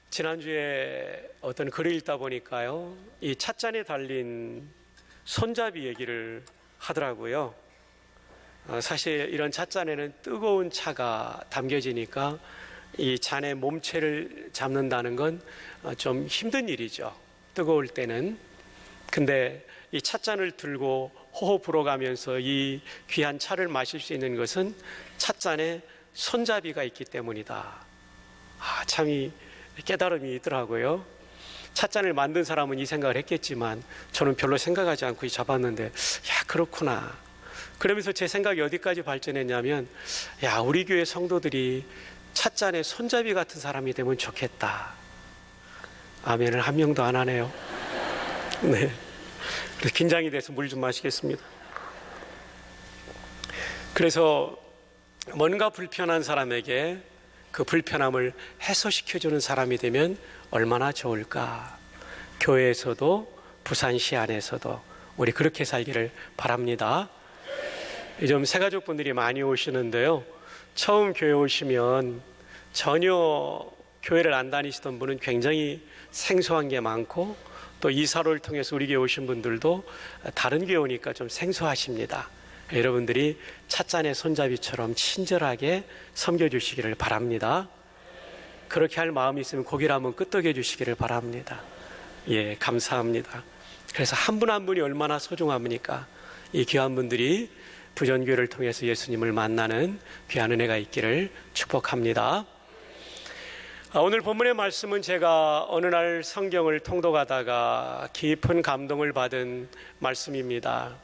지난주에 어떤 글을 읽다 보니까요, 이 찻잔에 달린 손잡이 얘기를 하더라고요. 사실 이런 찻잔에는 뜨거운 차가 담겨지니까 이 잔의 몸체를 잡는다는 건 좀 힘든 일이죠. 뜨거울 때는. 근데 이 찻잔을 들고 호호 불어가면서 이 귀한 차를 마실 수 있는 것은 찻잔에 손잡이가 있기 때문이다. 참 깨달음이 있더라고요. 찻잔을 만든 사람은 이 생각을 했겠지만 저는 별로 생각하지 않고 잡았는데, 야, 그렇구나. 그러면서 제 생각이 어디까지 발전했냐면, 야, 우리 교회 성도들이 찻잔에 손잡이 같은 사람이 되면 좋겠다. 아멘을 한 명도 안 하네요. 네. 그래서 긴장이 돼서 물 좀 마시겠습니다. 그래서 뭔가 불편한 사람에게 그 불편함을 해소시켜주는 사람이 되면 얼마나 좋을까. 교회에서도 부산시 안에서도 우리 그렇게 살기를 바랍니다. 요즘 새가족분들이 많이 오시는데요, 처음 교회 오시면 전혀 교회를 안 다니시던 분은 굉장히 생소한 게 많고, 또 이사로를 통해서 우리 교회 오신 분들도 다른 교회 오니까 좀 생소하십니다. 여러분들이 찻잔의 손잡이처럼 친절하게 섬겨주시기를 바랍니다. 그렇게 할 마음이 있으면 고개를 한번 끄덕여 주시기를 바랍니다. 예, 감사합니다. 그래서 한 분 한 분이 얼마나 소중합니까? 이 귀한 분들이 부전교회를 통해서 예수님을 만나는 귀한 은혜가 있기를 축복합니다. 오늘 본문의 말씀은 제가 어느 날 성경을 통독하다가 깊은 감동을 받은 말씀입니다.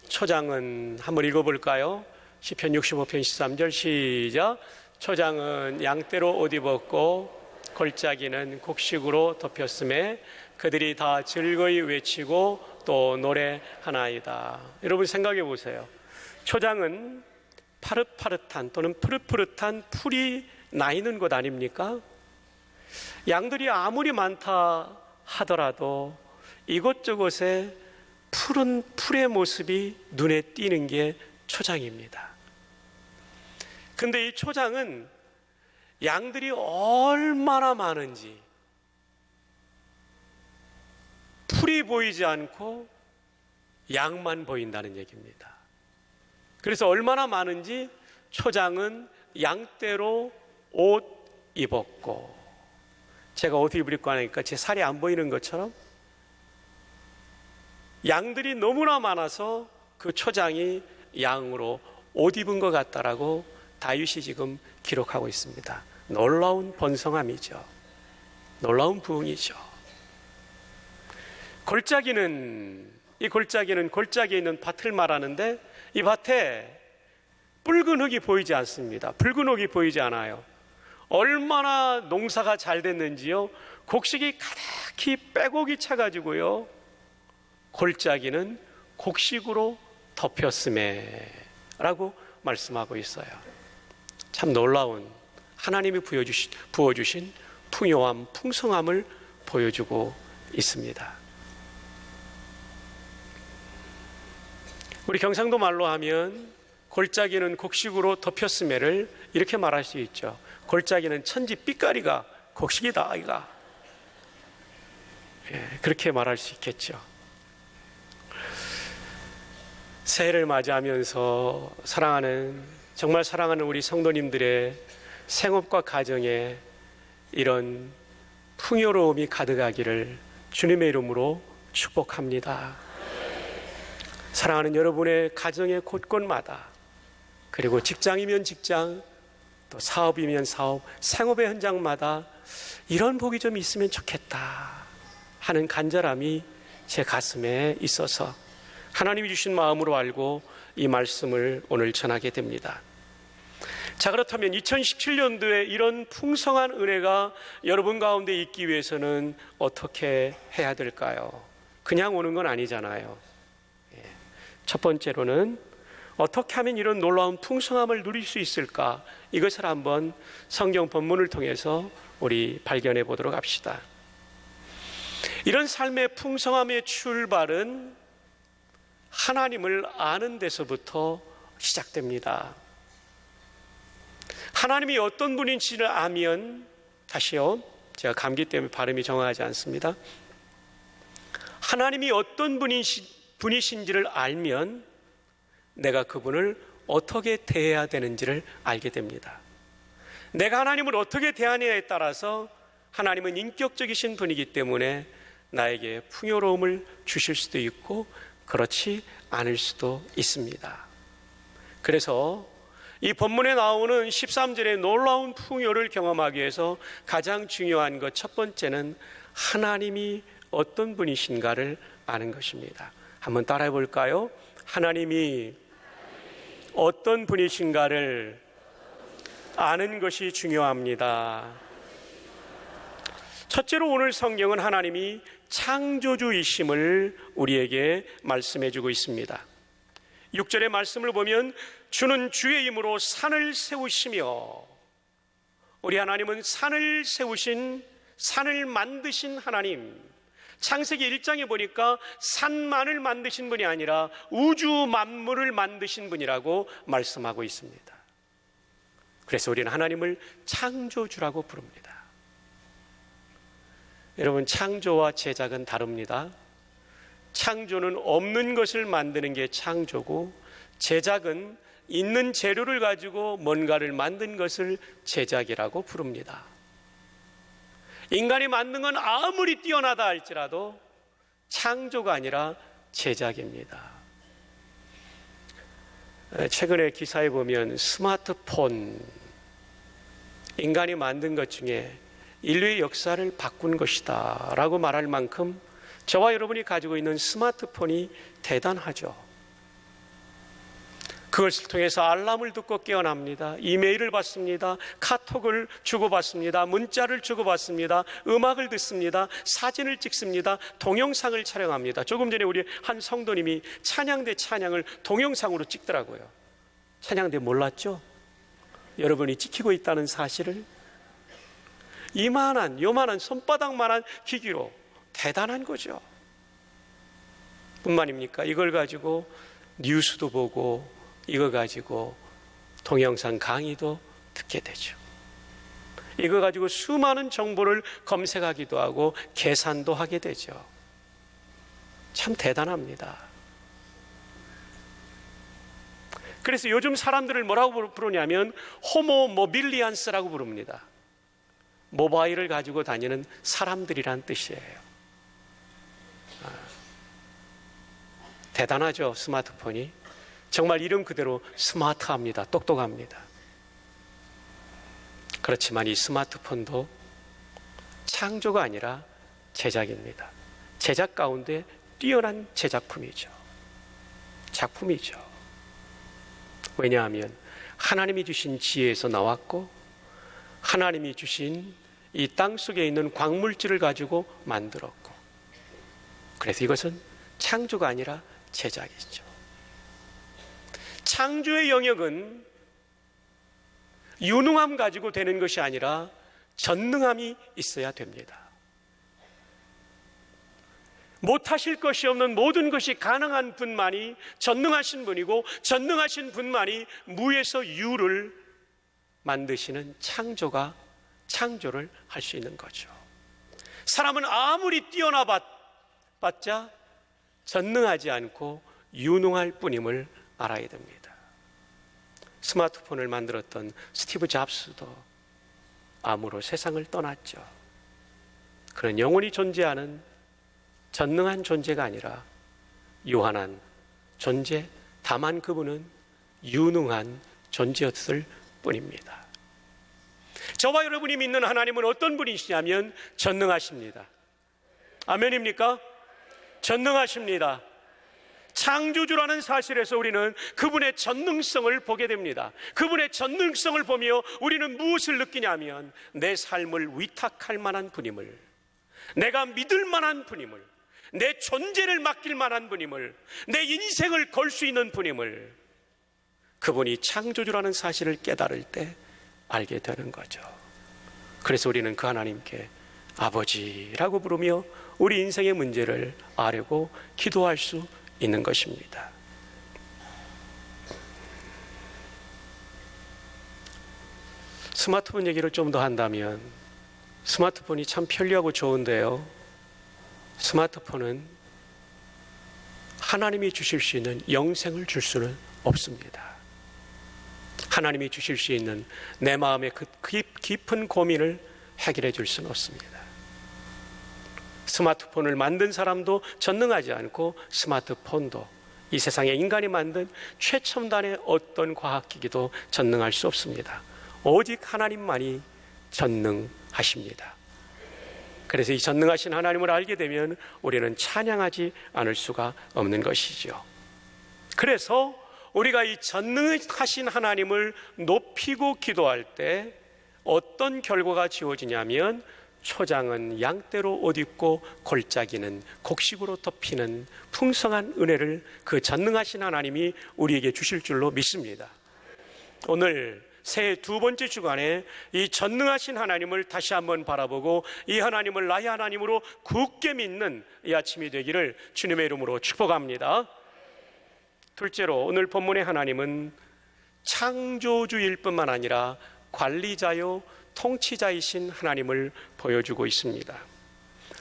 초장은 한번 읽어볼까요? 시편 65편 13절 시작. 초장은 양떼로 옷 입었고 골짜기는 곡식으로 덮였음에 그들이 다 즐거이 외치고 또 노래하나이다. 여러분 생각해 보세요. 초장은 파릇파릇한 또는 푸릇푸릇한 풀이 나 있는 곳 아닙니까? 양들이 아무리 많다 하더라도 이곳저곳에 푸른 풀의 모습이 눈에 띄는 게 초장입니다. 근데 이 초장은 양들이 얼마나 많은지 풀이 보이지 않고 양만 보인다는 얘기입니다. 그래서 얼마나 많은지 초장은 양떼로 옷 입었고, 제가 옷 입으려고 하니까 제 살이 안 보이는 것처럼 양들이 너무나 많아서 그 초장이 양으로 옷 입은 것 같다라고 다윗이 지금 기록하고 있습니다. 놀라운 번성함이죠. 놀라운 부흥이죠. 골짜기는 골짜기에 있는 밭을 말하는데, 이 밭에 붉은 흙이 보이지 않습니다. 붉은 흙이 보이지 않아요. 얼마나 농사가 잘 됐는지요, 곡식이 가득히 빼곡이 차가지고요, 골짜기는 곡식으로 덮였음에 라고 말씀하고 있어요. 참 놀라운 하나님이 부어주신 풍요함, 풍성함을 보여주고 있습니다. 우리 경상도 말로 하면 골짜기는 곡식으로 덮였음에를 이렇게 말할 수 있죠. 골짜기는 천지 삐까리가 곡식이다 아이가. 그렇게 말할 수 있겠죠. 새해를 맞이하면서 정말 사랑하는 우리 성도님들의 생업과 가정에 이런 풍요로움이 가득하기를 주님의 이름으로 축복합니다. 사랑하는 여러분의 가정의 곳곳마다, 그리고 직장이면 직장, 또 사업이면 사업, 생업의 현장마다 이런 복이 좀 있으면 좋겠다 하는 간절함이 제 가슴에 있어서 하나님이 주신 마음으로 알고 이 말씀을 오늘 전하게 됩니다. 자, 그렇다면 2017년도에 이런 풍성한 은혜가 여러분 가운데 있기 위해서는 어떻게 해야 될까요? 그냥 오는 건 아니잖아요. 첫 번째로는 어떻게 하면 이런 놀라운 풍성함을 누릴 수 있을까? 이것을 한번 성경 본문을 통해서 우리 발견해 보도록 합시다. 이런 삶의 풍성함의 출발은 하나님을 아는 데서부터 시작됩니다. 하나님이 어떤 분인지를 알면, 다시요, 제가 감기 때문에 발음이 정확하지 않습니다. 하나님이 어떤 분이신지를 알면 내가 그분을 어떻게 대해야 되는지를 알게 됩니다. 내가 하나님을 어떻게 대하느냐에 따라서 하나님은 인격적이신 분이기 때문에 나에게 풍요로움을 주실 수도 있고 그렇지 않을 수도 있습니다. 그래서 이 본문에 나오는 13절의 놀라운 풍요를 경험하기 위해서 가장 중요한 것 첫 번째는 하나님이 어떤 분이신가를 아는 것입니다. 한번 따라해 볼까요? 하나님이 어떤 분이신가를 아는 것이 중요합니다. 첫째로 오늘 성경은 하나님이 창조주이심을 우리에게 말씀해 주고 있습니다. 6절의 말씀을 보면 주는 주의 힘으로 산을 세우시며, 우리 하나님은 산을 세우신, 산을 만드신 하나님. 창세기 1장에 보니까 산만을 만드신 분이 아니라 우주 만물을 만드신 분이라고 말씀하고 있습니다. 그래서 우리는 하나님을 창조주라고 부릅니다. 여러분, 창조와 제작은 다릅니다. 창조는 없는 것을 만드는 게 창조고, 제작은 있는 재료를 가지고 뭔가를 만든 것을 제작이라고 부릅니다. 인간이 만든 건 아무리 뛰어나다 할지라도 창조가 아니라 제작입니다. 최근에 기사에 보면 스마트폰, 인간이 만든 것 중에 인류의 역사를 바꾼 것이다 라고 말할 만큼 저와 여러분이 가지고 있는 스마트폰이 대단하죠. 그것을 통해서 알람을 듣고 깨어납니다. 이메일을 받습니다. 카톡을 주고받습니다. 문자를 주고받습니다. 음악을 듣습니다. 사진을 찍습니다. 동영상을 촬영합니다. 조금 전에 우리 한 성도님이 찬양대 찬양을 동영상으로 찍더라고요. 찬양대 몰랐죠? 여러분이 찍히고 있다는 사실을. 요만한 손바닥만한 기기로 대단한 거죠. 뿐만입니까? 이걸 가지고 뉴스도 보고, 이거 가지고 동영상 강의도 듣게 되죠. 이거 가지고 수많은 정보를 검색하기도 하고 계산도 하게 되죠. 참 대단합니다. 그래서 요즘 사람들을 뭐라고 부르냐면 호모 모빌리안스라고 부릅니다. 모바일을 가지고 다니는 사람들이란 뜻이에요. 대단하죠, 스마트폰이. 정말 이름 그대로 스마트합니다. 똑똑합니다. 그렇지만 이 스마트폰도 창조가 아니라 제작입니다. 제작 가운데 뛰어난 제작품이죠. 작품이죠. 왜냐하면 하나님이 주신 지혜에서 나왔고, 하나님이 주신 이 땅 속에 있는 광물질을 가지고 만들었고, 그래서 이것은 창조가 아니라 제작이죠. 창조의 영역은 유능함 가지고 되는 것이 아니라 전능함이 있어야 됩니다. 못하실 것이 없는 모든 것이 가능한 분만이 전능하신 분이고, 전능하신 분만이 무에서 유를 만드시는 창조를 할 수 있는 거죠. 사람은 아무리 뛰어나봤자 전능하지 않고 유능할 뿐임을 알아야 됩니다. 스마트폰을 만들었던 스티브 잡스도 암으로 세상을 떠났죠. 그는 영원히 존재하는 전능한 존재가 아니라 유한한 존재, 다만 그분은 유능한 존재였을 뿐입니다. 저와 여러분이 믿는 하나님은 어떤 분이시냐면 전능하십니다. 아멘입니까? 전능하십니다. 창조주라는 사실에서 우리는 그분의 전능성을 보게 됩니다. 그분의 전능성을 보며 우리는 무엇을 느끼냐면 내 삶을 위탁할 만한 분임을, 내가 믿을 만한 분임을, 내 존재를 맡길 만한 분임을, 내 인생을 걸 수 있는 분임을, 그분이 창조주라는 사실을 깨달을 때 알게 되는 거죠. 그래서 우리는 그 하나님께 아버지라고 부르며 우리 인생의 문제를 아뢰고 기도할 수 있는 것입니다. 스마트폰 얘기를 좀 더 한다면 스마트폰이 참 편리하고 좋은데요, 스마트폰은 하나님이 주실 수 있는 영생을 줄 수는 없습니다. 하나님이 주실 수 있는 내 마음의 그 깊은 고민을 해결해 줄 수는 없습니다. 스마트폰을 만든 사람도 전능하지 않고, 스마트폰도 이 세상에 인간이 만든 최첨단의 어떤 과학기기도 전능할 수 없습니다. 오직 하나님만이 전능하십니다. 그래서 이 전능하신 하나님을 알게 되면 우리는 찬양하지 않을 수가 없는 것이죠. 그래서 우리가 이 전능하신 하나님을 높이고 기도할 때 어떤 결과가 지어지냐면, 초장은 양떼로 옷 입고 골짜기는 곡식으로 덮이는 풍성한 은혜를 그 전능하신 하나님이 우리에게 주실 줄로 믿습니다. 오늘 새해 두 번째 주간에 이 전능하신 하나님을 다시 한번 바라보고 이 하나님을 나의 하나님으로 굳게 믿는 이 아침이 되기를 주님의 이름으로 축복합니다. 둘째로, 오늘 본문의 하나님은 창조주일 뿐만 아니라 관리자요 통치자이신 하나님을 보여주고 있습니다.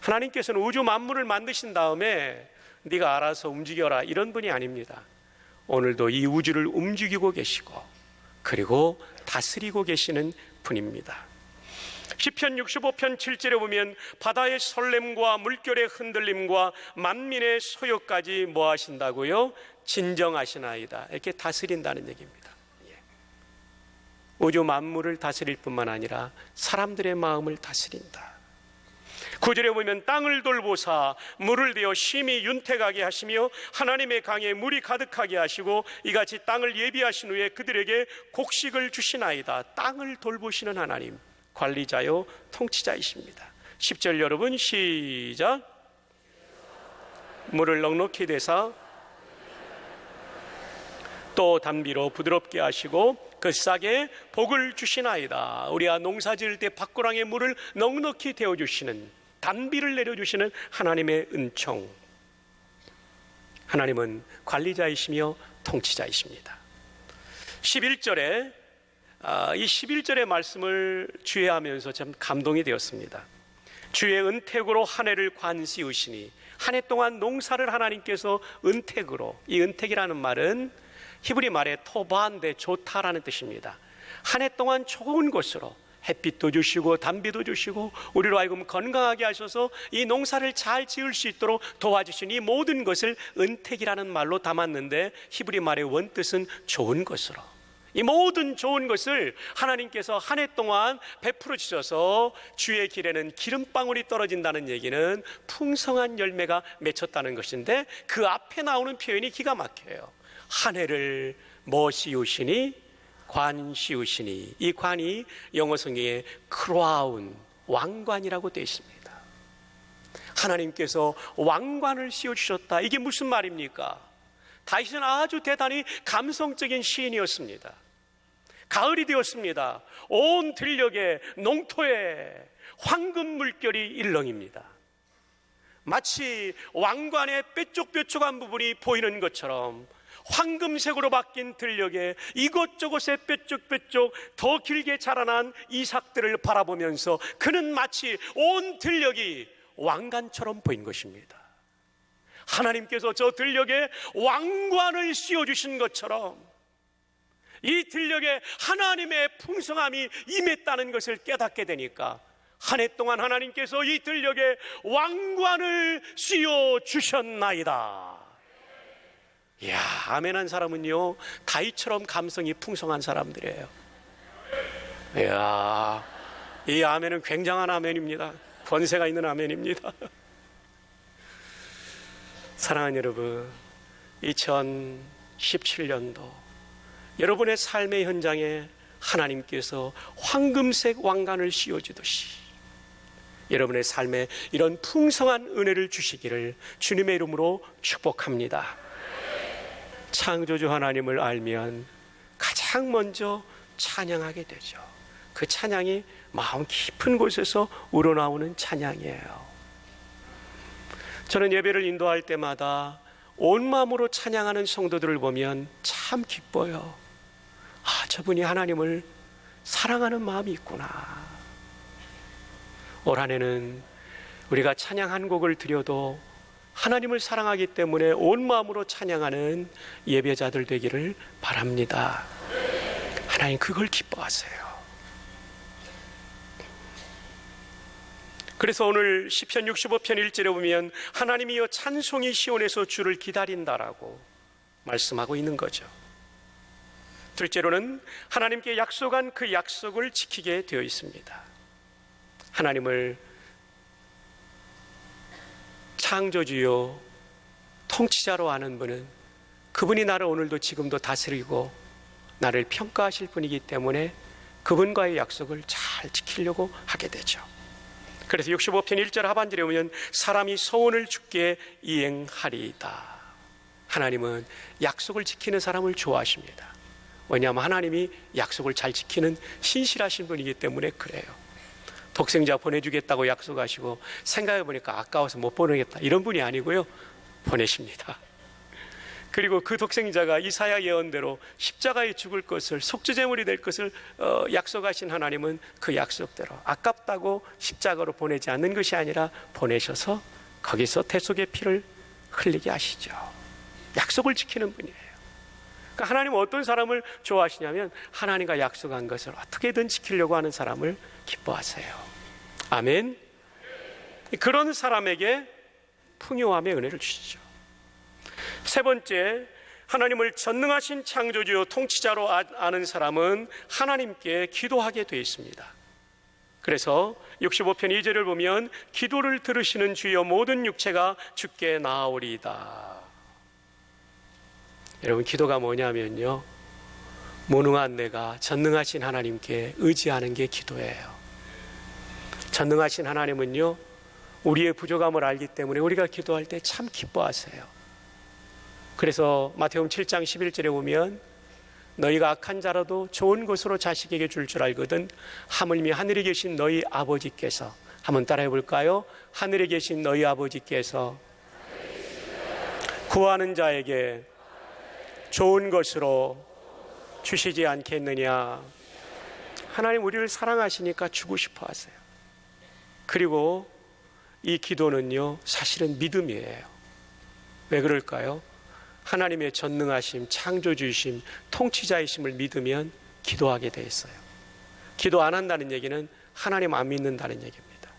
하나님께서는 우주 만물을 만드신 다음에 네가 알아서 움직여라, 이런 분이 아닙니다. 오늘도 이 우주를 움직이고 계시고 그리고 다스리고 계시는 분입니다. 시편 65편 7절에 보면 바다의 설렘과 물결의 흔들림과 만민의 소요까지 뭐 하신다고요? 진정하시나이다. 이렇게 다스린다는 얘기입니다. 우주 만물을 다스릴 뿐만 아니라 사람들의 마음을 다스린다. 9절에 보면 땅을 돌보사 물을 대어 심히 윤택하게 하시며 하나님의 강에 물이 가득하게 하시고 이같이 땅을 예비하신 후에 그들에게 곡식을 주시나이다. 땅을 돌보시는 하나님, 관리자요 통치자이십니다. 10절 여러분 시작. 물을 넉넉히 대사 또 단비로 부드럽게 하시고 그 싹에 복을 주시나이다. 우리가 농사 지을 때 밭고랑에 물을 넉넉히 데워주시는, 단비를 내려주시는 하나님의 은총. 하나님은 관리자이시며 통치자이십니다. 11절에 이 11절의 말씀을 주의하면서 참 감동이 되었습니다. 주의 은택으로 한 해를 관시우시니, 한 해 동안 농사를 하나님께서 은택으로, 이 은택이라는 말은 히브리 말에 토바인데 좋다라는 뜻입니다. 한 해 동안 좋은 것으로 햇빛도 주시고 단비도 주시고 우리로 하여금 건강하게 하셔서 이 농사를 잘 지을 수 있도록 도와주신 이 모든 것을 은택이라는 말로 담았는데, 히브리 말의 원뜻은 좋은 것으로, 이 모든 좋은 것을 하나님께서 한 해 동안 베풀어 주셔서 주의 길에는 기름방울이 떨어진다는 얘기는 풍성한 열매가 맺혔다는 것인데, 그 앞에 나오는 표현이 기가 막혀요. 한 해를 뭐 씌우시니? 관 씌우시니. 이 관이 영어 성경에 크라운, 왕관이라고 되어 있습니다. 하나님께서 왕관을 씌워주셨다. 이게 무슨 말입니까? 다윗은 아주 대단히 감성적인 시인이었습니다. 가을이 되었습니다. 온 들녘에 농토에 황금 물결이 일렁입니다. 마치 왕관의 뾰족뾰족한 부분이 보이는 것처럼 황금색으로 바뀐 들녘에 이곳저곳에 뾰족뾰족 더 길게 자라난 이삭들을 바라보면서 그는 마치 온 들녘이 왕관처럼 보인 것입니다. 하나님께서 저 들녘에 왕관을 씌워주신 것처럼 이 들녘에 하나님의 풍성함이 임했다는 것을 깨닫게 되니까 한 해 동안 하나님께서 이 들녘에 왕관을 씌워주셨나이다. 이야, 아멘한 사람은요 다윗처럼 감성이 풍성한 사람들이에요. 이야, 이 아멘은 굉장한 아멘입니다. 권세가 있는 아멘입니다. 사랑하는 여러분, 2017년도 여러분의 삶의 현장에 하나님께서 황금색 왕관을 씌워주듯이 여러분의 삶에 이런 풍성한 은혜를 주시기를 주님의 이름으로 축복합니다. 창조주 하나님을 알면 가장 먼저 찬양하게 되죠. 그 찬양이 마음 깊은 곳에서 우러나오는 찬양이에요. 저는 예배를 인도할 때마다 온 마음으로 찬양하는 성도들을 보면 참 기뻐요. 아, 저분이 하나님을 사랑하는 마음이 있구나. 올 한 해는 우리가 찬양 한 곡을 드려도 하나님을 사랑하기 때문에 온 마음으로 찬양하는 예배자들 되기를 바랍니다. 하나님 그걸 기뻐하세요. 그래서 오늘 시편 65편 1절에 보면 하나님이여 찬송이 시온에서 주를 기다린다라고 말씀하고 있는 거죠. 둘째로는 하나님께 약속한 그 약속을 지키게 되어 있습니다. 하나님을 창조주요 통치자로 아는 분은 그분이 나를 오늘도 지금도 다스리고 나를 평가하실 분이기 때문에 그분과의 약속을 잘 지키려고 하게 되죠. 그래서 65편 1절 하반절에 보면 사람이 소원을 주께 이행하리이다. 하나님은 약속을 지키는 사람을 좋아하십니다. 왜냐하면 하나님이 약속을 잘 지키는 신실하신 분이기 때문에 그래요. 독생자 보내주겠다고 약속하시고 생각해보니까 아까워서 못 보내겠다 이런 분이 아니고요, 보내십니다. 그리고 그 독생자가 이사야 예언대로 십자가에 죽을 것을, 속죄제물이 될 것을 약속하신 하나님은 그 약속대로 아깝다고 십자가로 보내지 않는 것이 아니라 보내셔서 거기서 대속의 피를 흘리게 하시죠. 약속을 지키는 분이에요. 그러니까 하나님은 어떤 사람을 좋아하시냐면 하나님과 약속한 것을 어떻게든 지키려고 하는 사람을 기뻐하세요. 아멘. 그런 사람에게 풍요함의 은혜를 주시죠. 세 번째, 하나님을 전능하신 창조주요 통치자로 아는 사람은 하나님께 기도하게 되어 있습니다. 그래서 65편 2절을 보면 기도를 들으시는 주여 모든 육체가 주께 나아오리이다. 여러분, 기도가 뭐냐면요, 무능한 내가 전능하신 하나님께 의지하는 게 기도예요. 전능하신 하나님은요, 우리의 부족함을 알기 때문에 우리가 기도할 때 참 기뻐하세요. 그래서 마태복음 7장 11절에 보면 너희가 악한 자라도 좋은 것으로 자식에게 줄 알거든 하물며 하늘에 계신 너희 아버지께서, 한번 따라해 볼까요? 하늘에 계신 너희 아버지께서 구하는 자에게 좋은 것으로 주시지 않겠느냐. 하나님 우리를 사랑하시니까 주고 싶어 하세요. 그리고 이 기도는요, 사실은 믿음이에요. 왜 그럴까요? 하나님의 전능하심, 창조주이심, 통치자이심을 믿으면 기도하게 돼 있어요. 기도 안 한다는 얘기는 하나님 안 믿는다는 얘기입니다.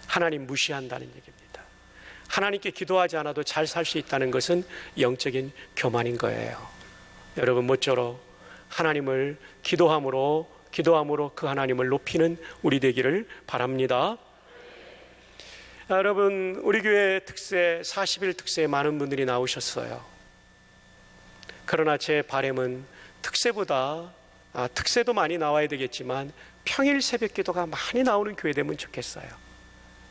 하나님 무시한다는 얘기입니다. 하나님께 기도하지 않아도 잘 살 수 있다는 것은 영적인 교만인 거예요. 여러분, 모쪼록 하나님을 기도함으로 그 하나님을 높이는 우리 되기를 바랍니다. 여러분, 우리 교회 특세 40일 특세에 많은 분들이 나오셨어요. 그러나 제 바람은 특세보다 특세도 많이 나와야 되겠지만 평일 새벽 기도가 많이 나오는 교회 되면 좋겠어요.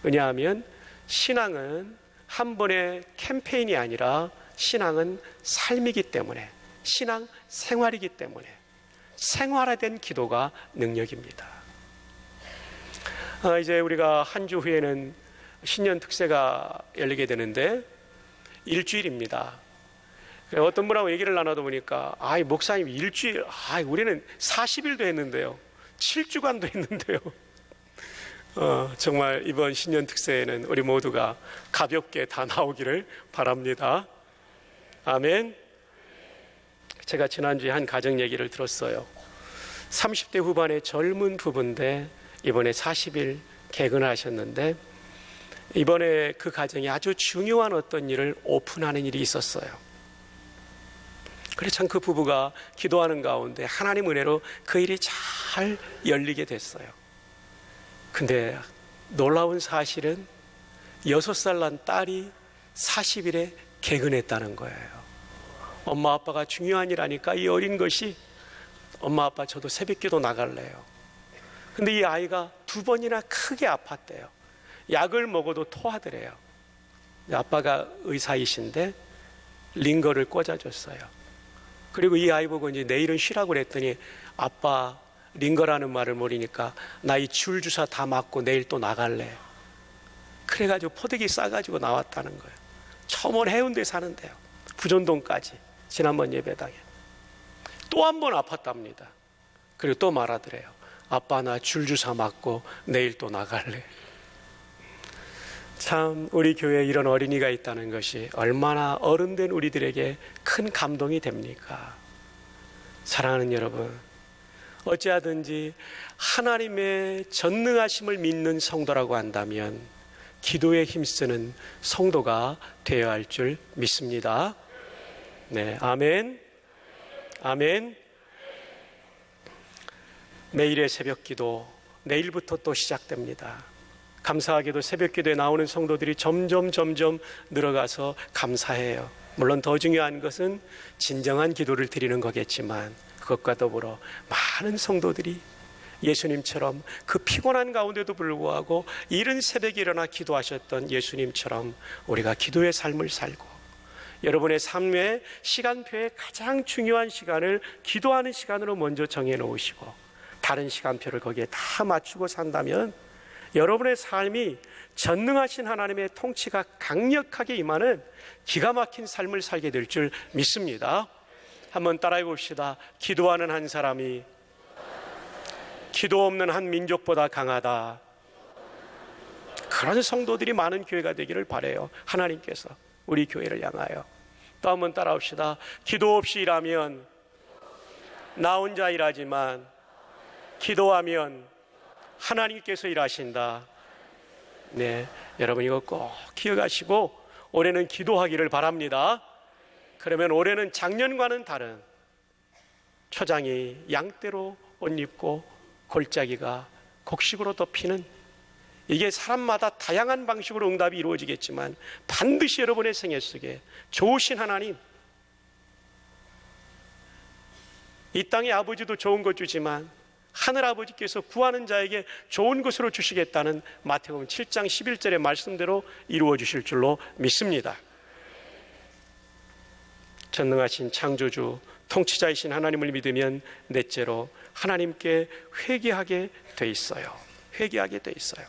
왜냐하면 신앙은 한 번의 캠페인이 아니라 신앙은 삶이기 때문에, 신앙 생활이기 때문에 생활화된 기도가 능력입니다. 이제 우리가 한 주 후에는 신년 특세가 열리게 되는데 일주일입니다. 어떤 분하고 얘기를 나눠다 보니까 목사님 일주일, 우리는 40일도 했는데요, 7주간도 했는데요. 정말 이번 신년 특세에는 우리 모두가 가볍게 다 나오기를 바랍니다. 아멘. 제가 지난주에 한 가정 얘기를 들었어요. 30대 후반의 젊은 부부인데 이번에 40일 개근을 하셨는데 이번에 그 가정이 아주 중요한 어떤 일을 오픈하는 일이 있었어요. 그래서 참 그 부부가 기도하는 가운데 하나님 은혜로 그 일이 잘 열리게 됐어요. 근데 놀라운 사실은 6살 난 딸이 40일에 개근했다는 거예요. 엄마 아빠가 중요한 일 하니까 이 어린 것이 엄마 아빠 저도 새벽기도 나갈래요. 근데 이 아이가 2번이나 크게 아팠대요. 약을 먹어도 토하더래요. 아빠가 의사이신데 링거를 꽂아줬어요. 그리고 이 아이 보고 이제 내일은 쉬라고 그랬더니 아빠 링거라는 말을 모르니까 나 이 줄 주사 다 맞고 내일 또 나갈래. 그래가지고 포대기 싸가지고 나왔다는 거예요. 처음 온 해운대 사는데요. 부전동까지 지난번 예배당에 또 한 번 아팠답니다. 그리고 또 말하더래요. 아빠 나 줄주사 맞고 내일 또 나갈래. 참 우리 교회에 이런 어린이가 있다는 것이 얼마나 어른된 우리들에게 큰 감동이 됩니까? 사랑하는 여러분, 어찌하든지 하나님의 전능하심을 믿는 성도라고 한다면 기도에 힘쓰는 성도가 되어야 할 줄 믿습니다. 네, 아멘. 아멘. 매일의 새벽 기도, 내일부터 또 시작됩니다. 감사하게도 새벽 기도에 나오는 성도들이 점점 늘어가서 감사해요. 물론 더 중요한 것은 진정한 기도를 드리는 거겠지만 그것과 더불어 많은 성도들이 예수님처럼 그 피곤한 가운데도 불구하고 이른 새벽에 일어나 기도하셨던 예수님처럼 우리가 기도의 삶을 살고 여러분의 삶의 시간표에 가장 중요한 시간을 기도하는 시간으로 먼저 정해놓으시고 다른 시간표를 거기에 다 맞추고 산다면 여러분의 삶이 전능하신 하나님의 통치가 강력하게 임하는 기가 막힌 삶을 살게 될 줄 믿습니다. 한번 따라해 봅시다. 기도하는 한 사람이 기도 없는 한 민족보다 강하다. 그런 성도들이 많은 교회가 되기를 바라요. 하나님께서 우리 교회를 향하여. 또 한번 따라합시다. 기도 없이 일하면 나 혼자 일하지만 기도하면 하나님께서 일하신다. 네, 여러분 이거 꼭 기억하시고 올해는 기도하기를 바랍니다. 그러면 올해는 작년과는 다른 초장이 양떼로 옷 입고 골짜기가 곡식으로 덮이는, 이게 사람마다 다양한 방식으로 응답이 이루어지겠지만 반드시 여러분의 생애 속에 좋으신 하나님, 이 땅의 아버지도 좋은 것 주지만 하늘 아버지께서 구하는 자에게 좋은 것으로 주시겠다는 마태복음 7장 11절의 말씀대로 이루어 주실 줄로 믿습니다. 전능하신 창조주 통치자이신 하나님을 믿으면 넷째로 하나님께 회개하게 돼 있어요. 회개하게 돼 있어요.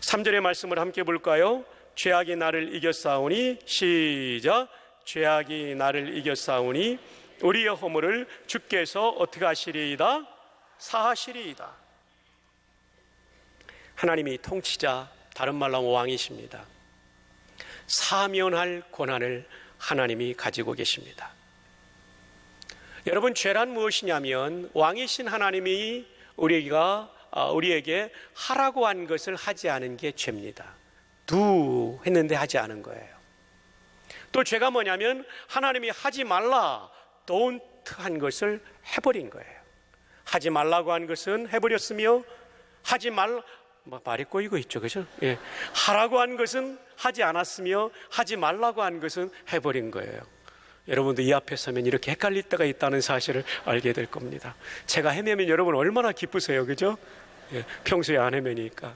3절의 말씀을 함께 볼까요? 죄악이 나를 이겼사오니, 시작. 죄악이 나를 이겼사오니 우리의 허물을 주께서 어떻게 하시리이다? 사하시리이다. 하나님이 통치자, 다른 말로 하면 왕이십니다. 사면할 권한을 하나님이 가지고 계십니다. 여러분, 죄란 무엇이냐면 왕이신 하나님이 우리에게 하라고 한 것을 하지 않은 게 죄입니다. 두 했는데 하지 않은 거예요. 또 죄가 뭐냐면 하나님이 하지 말라, don't 한 것을 해버린 거예요. 하지 말라고 한 것은 해버렸으며 하지 말, 말이 꼬이고 있죠, 그죠? 예. 하라고 한 것은 하지 않았으며 하지 말라고 한 것은 해버린 거예요. 여러분도 이 앞에 서면 이렇게 헷갈릴 때가 있다는 사실을 알게 될 겁니다. 제가 헤매면 여러분 얼마나 기쁘세요, 그죠? 예. 평소에 안 헤매니까.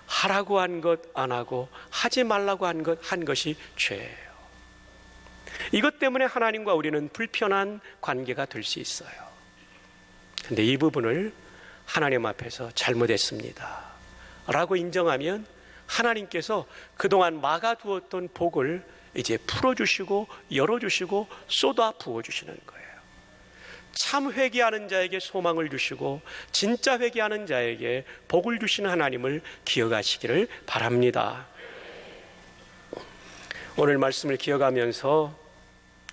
하라고 한 것 안 하고 하지 말라고 한 것이 죄예요. 이것 때문에 하나님과 우리는 불편한 관계가 될 수 있어요. 근데 이 부분을 하나님 앞에서 잘못했습니다 라고 인정하면 하나님께서 그동안 막아두었던 복을 이제 풀어주시고 열어주시고 쏟아 부어주시는 거예요. 참 회개하는 자에게 소망을 주시고 진짜 회개하는 자에게 복을 주시는 하나님을 기억하시기를 바랍니다. 오늘 말씀을 기억하면서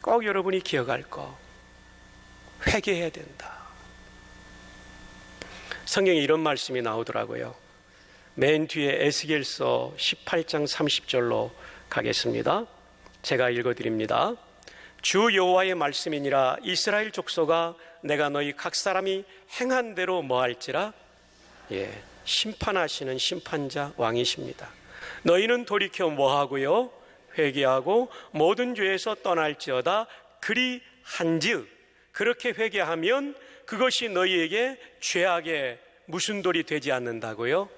꼭 여러분이 기억할 거, 회개해야 된다. 성경에 이런 말씀이 나오더라고요. 맨 뒤에 에스겔서 18장 30절로 가겠습니다. 제가 읽어드립니다. 주 여호와의 말씀이니라. 이스라엘 족속아, 내가 너희 각 사람이 행한 대로 뭐할지라. 예, 심판하시는 심판자 왕이십니다. 너희는 돌이켜 뭐하고요? 회개하고 모든 죄에서 떠날지어다. 그리한즉, 그렇게 회개하면 그것이 너희에게 죄악의 무슨 돌이 되지 않는다고요?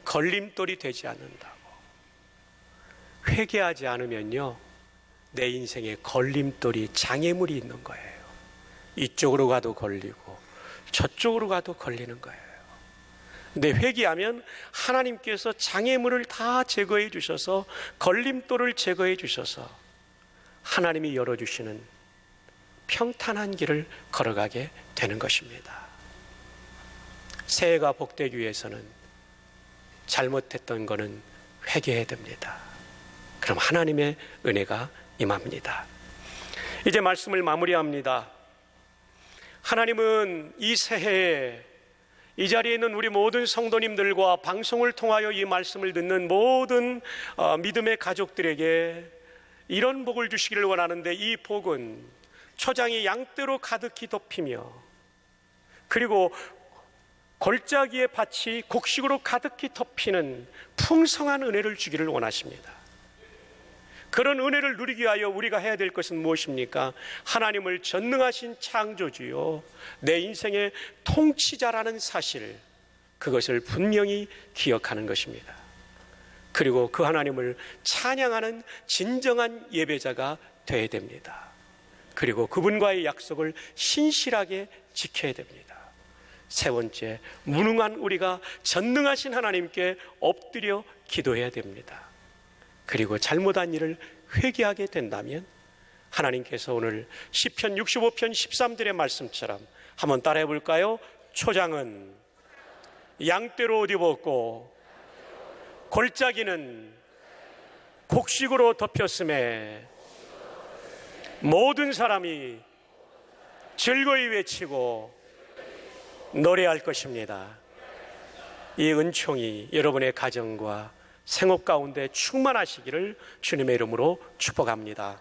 걸림돌이 되지 않는다고. 회개하지 않으면요, 내 인생에 걸림돌이, 장애물이 있는 거예요. 이쪽으로 가도 걸리고 저쪽으로 가도 걸리는 거예요. 근데 회개하면 하나님께서 장애물을 다 제거해 주셔서, 걸림돌을 제거해 주셔서 하나님이 열어주시는 평탄한 길을 걸어가게 되는 것입니다. 새해가 복되기 위해서는 잘못했던 거는 회개해야 됩니다. 그럼 하나님의 은혜가 임합니다. 이제 말씀을 마무리합니다. 하나님은 이 새해에 이 자리에 있는 우리 모든 성도님들과 방송을 통하여 이 말씀을 듣는 모든 믿음의 가족들에게 이런 복을 주시기를 원하는데, 이 복은 초장이 양떼로 가득히 덮이며 그리고 골짜기의 밭이 곡식으로 가득히 덮이는 풍성한 은혜를 주기를 원하십니다. 그런 은혜를 누리기 위하여 우리가 해야 될 것은 무엇입니까? 하나님을 전능하신 창조주요 내 인생의 통치자라는 사실, 그것을 분명히 기억하는 것입니다. 그리고 그 하나님을 찬양하는 진정한 예배자가 되어야 됩니다. 그리고 그분과의 약속을 신실하게 지켜야 됩니다. 세 번째, 무능한 우리가 전능하신 하나님께 엎드려 기도해야 됩니다. 그리고 잘못한 일을 회개하게 된다면 하나님께서 오늘 시편 65편 13절의 말씀처럼 한번 따라해 볼까요? 초장은 양떼로 옷 입었고 골짜기는 곡식으로 덮였음에 모든 사람이 즐거이 외치고 노래할 것입니다. 이 은총이 여러분의 가정과 생업 가운데 충만하시기를 주님의 이름으로 축복합니다.